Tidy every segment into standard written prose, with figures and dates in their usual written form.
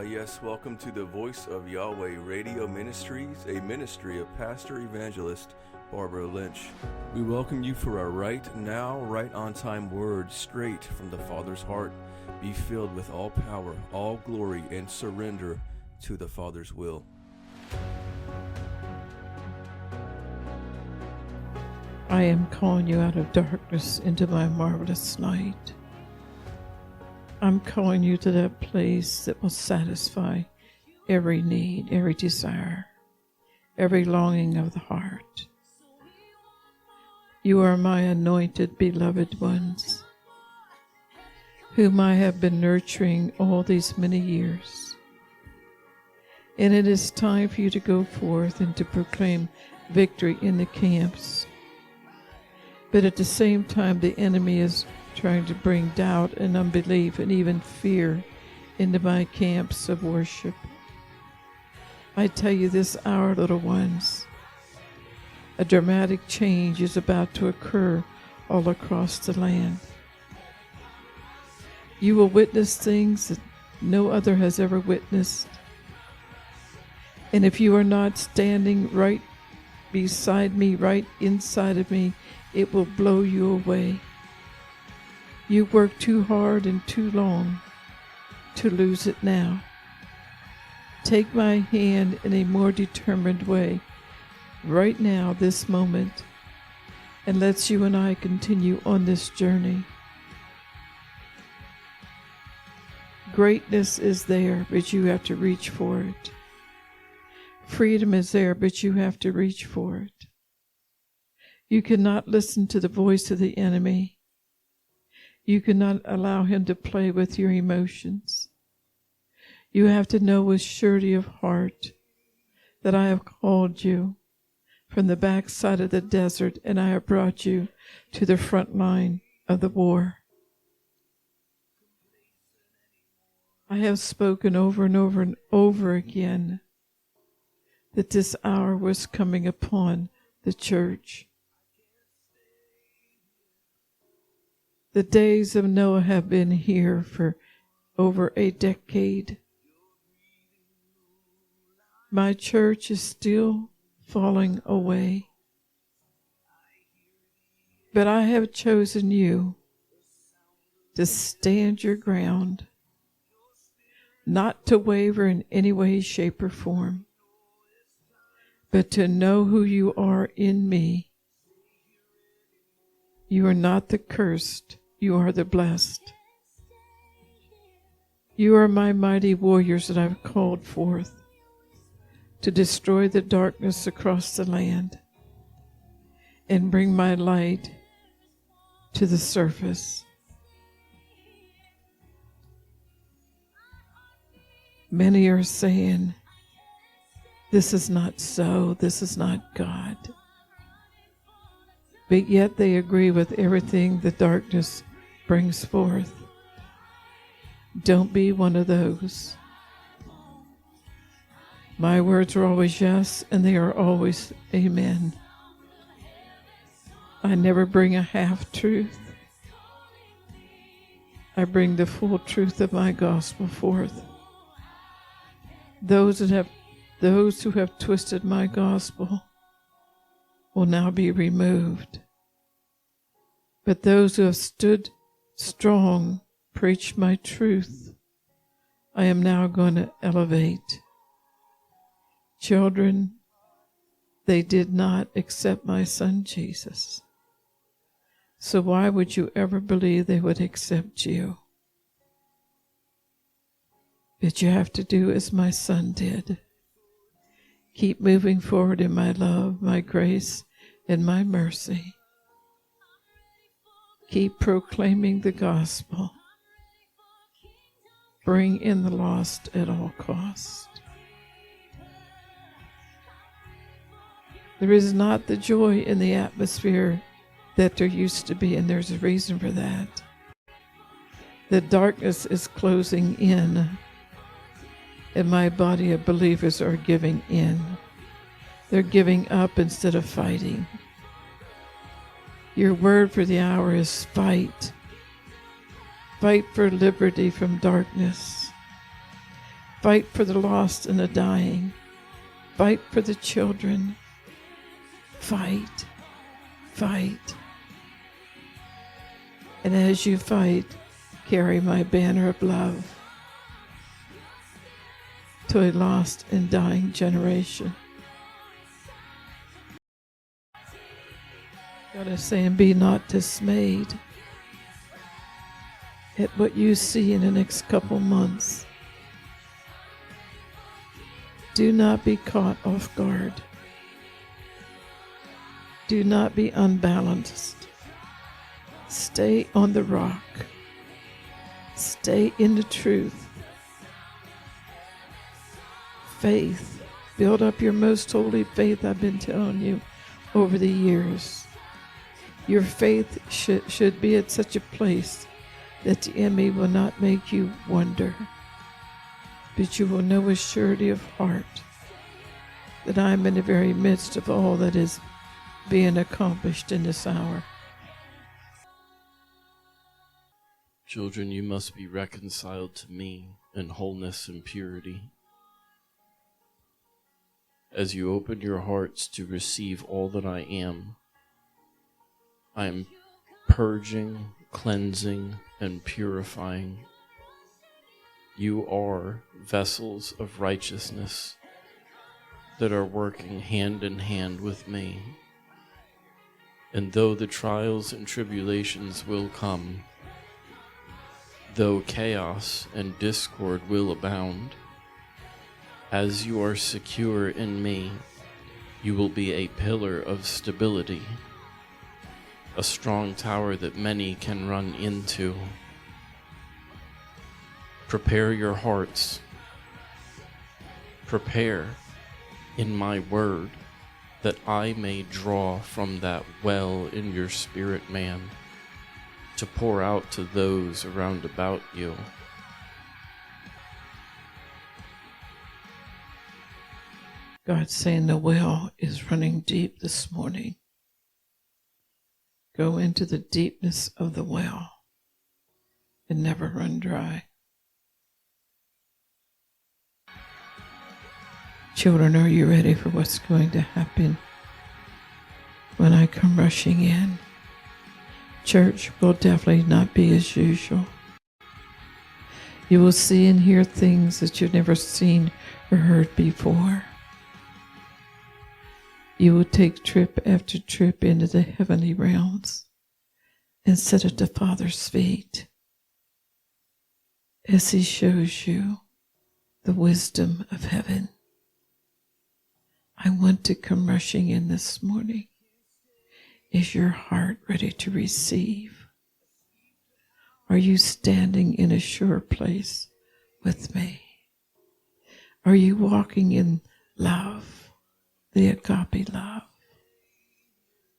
Yes, welcome to the Voice of Yahweh Radio Ministries, a ministry of Pastor Evangelist Barbara Lynch. We welcome you for a right now, right on time word straight from the Father's heart. Be filled with all power, all glory, and surrender to the Father's will. I am calling you out of darkness into my marvelous light. I'm calling you to that place that will satisfy every need, every desire, every longing of the heart. You are my anointed, beloved ones, whom I have been nurturing all these many years. And it is time for you to go forth and to proclaim victory in the camps. But at the same time, the enemy is trying to bring doubt and unbelief and even fear into my camps of worship. I tell you this hour, little ones, a dramatic change is about to occur all across the land. You will witness things that no other has ever witnessed. And if you are not standing right beside me, right inside of me, it will blow you away. You worked too hard and too long to lose it now. Take my hand in a more determined way right now, this moment, and let's you and I continue on this journey. Greatness is there, but you have to reach for it. Freedom is there, but you have to reach for it. You cannot listen to the voice of the enemy. You cannot allow him to play with your emotions. You have to know with surety of heart that I have called you from the backside of the desert and I have brought you to the front line of the war. I have spoken over and over and over again that this hour was coming upon the church. The days of Noah have been here for over a decade. My church is still falling away. But I have chosen you to stand your ground, not to waver in any way, shape, or form, but to know who you are in me. You are not the cursed. You are the blessed. You are my mighty warriors that I've called forth to destroy the darkness across the land and bring my light to the surface. Many are saying, this is not so, this is not God. But yet they agree with everything the darkness brings forth. Don't be one of those. My words are always yes, and they are always amen. I never bring a half-truth. I bring the full truth of my gospel forth. Those who have twisted my gospel will now be removed. But those who have stood strong, preach my truth, I am now going to elevate. Children, they did not accept my son Jesus. So why would you ever believe they would accept you? But you have to do as my son did. Keep moving forward in my love, my grace, and my mercy. Keep proclaiming the gospel. Bring in the lost at all cost. There is not the joy in the atmosphere that there used to be, and there's a reason for that. The darkness is closing in, and my body of believers are giving in. They're giving up instead of fighting. Your word for the hour is fight. Fight for liberty from darkness. Fight for the lost and the dying. Fight for the children. Fight. Fight. And as you fight, carry my banner of love to a lost and dying generation. God is saying, be not dismayed at what you see in the next couple months. Do not be caught off guard. Do not be unbalanced. Stay on the rock. Stay in the truth. Faith. Build up your most holy faith, I've been telling you over the years. Your faith should be at such a place that the enemy will not make you wonder, but you will know with surety of heart that I am in the very midst of all that is being accomplished in this hour. Children, you must be reconciled to me in wholeness and purity. As you open your hearts to receive all that I am purging, cleansing, and purifying. You are vessels of righteousness that are working hand in hand with me. And though the trials and tribulations will come, though chaos and discord will abound, as you are secure in me, you will be a pillar of stability, a strong tower that many can run into. Prepare your hearts. Prepare in my word, that I may draw from that well in your spirit, man, to pour out to those around about you. God's saying the well is running deep this morning. Go into the deepness of the well and never run dry. Children, are you ready for what's going to happen when I come rushing in? Church will definitely not be as usual. You will see and hear things that you've never seen or heard before. You will take trip after trip into the heavenly realms and sit at the Father's feet as He shows you the wisdom of heaven. I want to come rushing in this morning. Is your heart ready to receive? Are you standing in a sure place with me? Are you walking in love? The agape love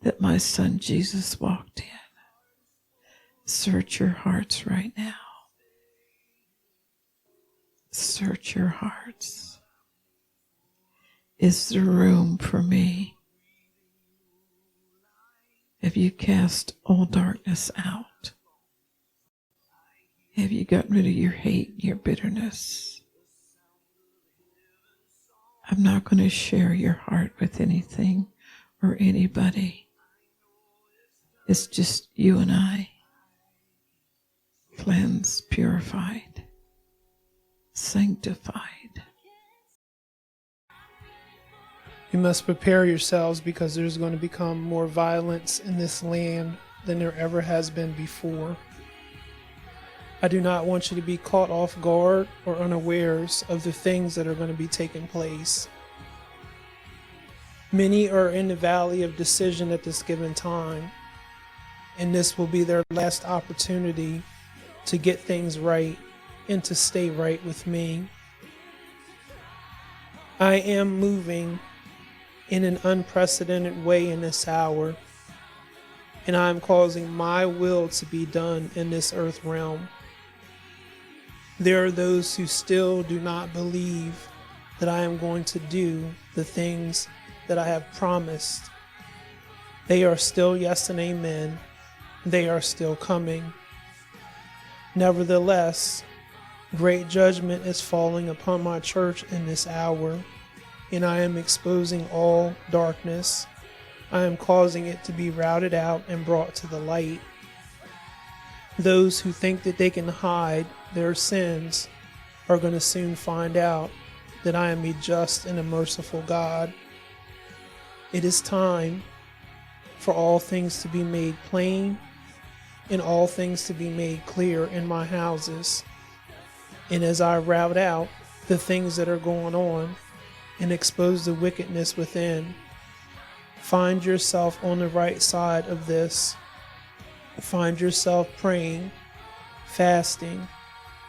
that my son Jesus walked in. Search your hearts right now. Search your hearts. Is there room for me? Have you cast all darkness out? Have you gotten rid of your hate and your bitterness? I'm not going to share your heart with anything or anybody. It's just you and I. Cleansed, purified, sanctified. You must prepare yourselves because there's going to become more violence in this land than there ever has been before. I do not want you to be caught off guard or unawares of the things that are going to be taking place. Many are in the valley of decision at this given time, and this will be their last opportunity to get things right and to stay right with me. I am moving in an unprecedented way in this hour, and I am causing my will to be done in this earth realm. There are those who still do not believe that I am going to do the things that I have promised. They are still yes and amen. They are still coming. Nevertheless, Great judgment is falling upon my church in this hour, and I am exposing all darkness. I am causing it to be routed out and brought to the light. Those who think that they can hide their sins are going to soon find out that I am a just and a merciful God. It is time for all things to be made plain and all things to be made clear in my houses. And as I rout out the things that are going on and expose the wickedness within, find yourself on the right side of this. Find yourself praying, fasting,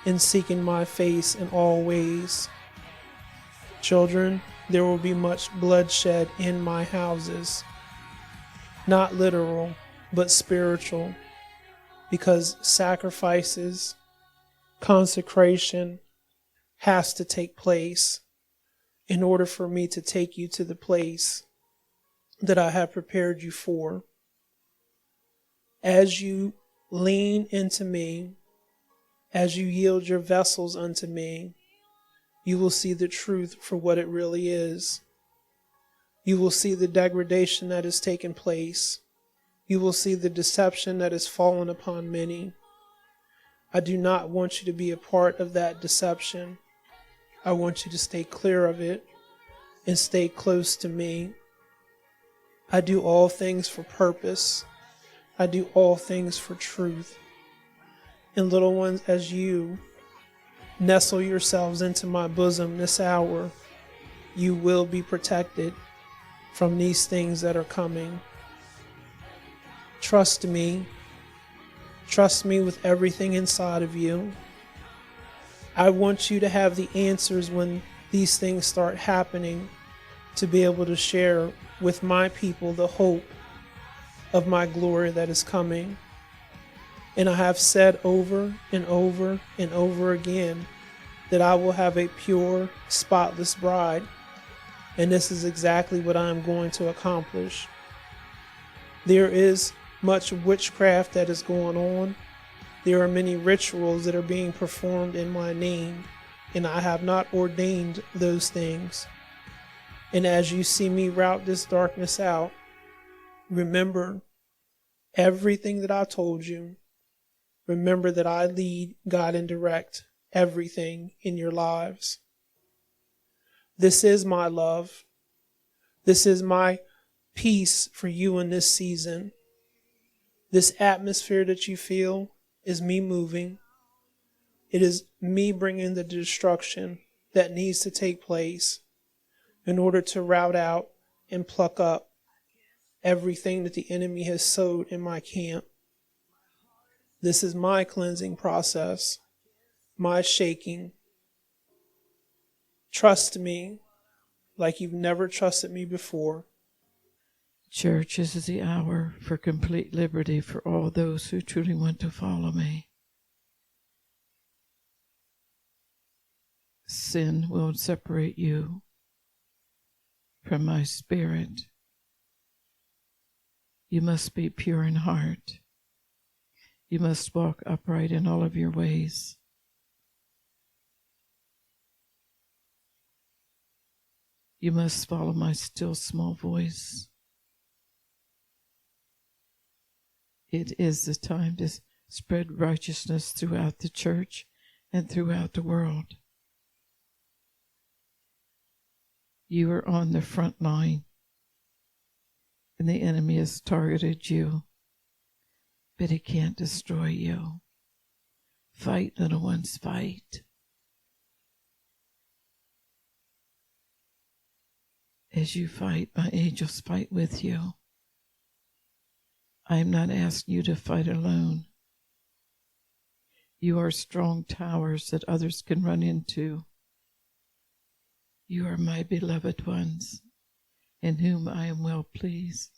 and seeking my face in all ways. Children, there will be much bloodshed in my houses. Not literal, but spiritual, because sacrifices, consecration has to take place in order for me to take you to the place that I have prepared you for. As you lean into me, as you yield your vessels unto me, you will see the truth for what it really is. You will see the degradation that has taken place. You will see the deception that has fallen upon many. I do not want you to be a part of that deception. I want you to stay clear of it and stay close to me. I do all things for purpose. I do all things for truth. And little ones, as you nestle yourselves into my bosom this hour, you will be protected from these things that are coming. Trust me. Trust me with everything inside of you. I want you to have the answers when these things start happening, to be able to share with my people the hope of my glory that is coming. And I have said over and over and over again that I will have a pure, spotless bride. And this is exactly what I am going to accomplish. There is much witchcraft that is going on. There are many rituals that are being performed in my name, and I have not ordained those things. And as you see me rout this darkness out, remember everything that I told you. Remember that I lead, guide, and direct everything in your lives. This is my love. This is my peace for you in this season. This atmosphere that you feel is me moving. It is me bringing the destruction that needs to take place in order to rout out and pluck up everything that the enemy has sowed in my camp. This is my cleansing process, my shaking. Trust me like you've never trusted me before. Church, this is the hour for complete liberty for all those who truly want to follow me. Sin will separate you from my spirit. You must be pure in heart. You must walk upright in all of your ways. You must follow my still small voice. It is the time to spread righteousness throughout the church and throughout the world. You are on the front line, and the enemy has targeted you, but he can't destroy you. Fight, little ones, fight. As you fight, my angels fight with you. I am not asking you to fight alone. You are strong towers that others can run into. You are my beloved ones, in whom I am well pleased.